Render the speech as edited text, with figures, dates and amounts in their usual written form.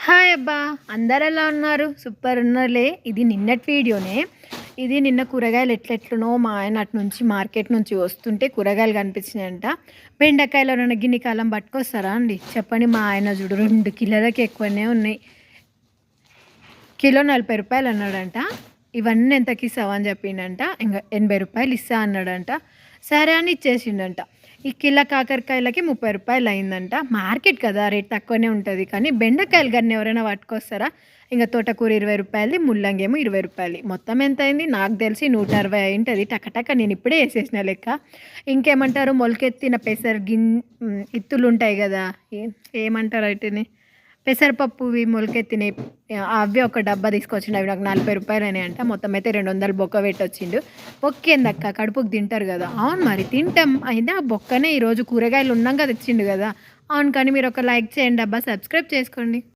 Hi అబ్బా! అందరెలా ఉన్నారు? Super ఉన్నారులే. ఇది నిన్నటి వీడియోనే. ఇది నిన్న కూరగాయలు ఎట్లెట్లనో మా ఆయన అటు నుంచి మార్కెట్ నుంచి వస్తుంటే కూరగాయలు కనిపించినాయంట. బెండకాయలు ఎవరైనా గిన్ని కాలం పట్టుకొస్తారా అండి? చెప్పండి. మా ఆయన చూడు 2 కిలోలకి ఎక్కువనే ఉన్నాయి. కిలో రూ. 40 అన్నాడంట. ఇవన్నీ ఎంతకి ఇస్తావా అని చెప్పిండంట. ఇంక రూ. 80 ఇస్తా అన్నాడంట. సరే అని ఇచ్చేసిండంట. ఈ కిలో కాకరకాయలకి రూ. 30 అయిందంట. మార్కెట్ కదా, రేట్ తక్కువనే ఉంటుంది. కానీ బెండకాయలు కానీ ఎవరైనా పట్టుకొస్తారా? ఇంక తోటకూర రూ. 20, ముల్లంగేమో రూ. 20. మొత్తం ఎంత అయింది? నాకు తెలిసి 160 అయింటుంది. టకటక నేను ఇప్పుడే వేసేసిన లెక్క. ఇంకేమంటారు, మొలకెత్తిన పెసర ఇత్తులు ఉంటాయి కదా, ఏమంటారు వాటిని, పెసరపప్పువి మొలకెత్తినాయి. అవి ఒక డబ్బా తీసుకొచ్చిండు. అవి నాకు రూ. 40 అంట. మొత్తం అయితే 200 బొక్క పెట్టొచ్చిండు. బొక్కేందక్క, కడుపుకు తింటారు కదా. అవును మరి తింటాం. అయితే ఆ బొక్కనే ఈరోజు కూరగాయలు ఉన్నాక తెచ్చిండు కదా. అవును, కానీ మీరు ఒక లైక్ చేయండి అబ్బా, సబ్స్క్రైబ్ చేసుకోండి.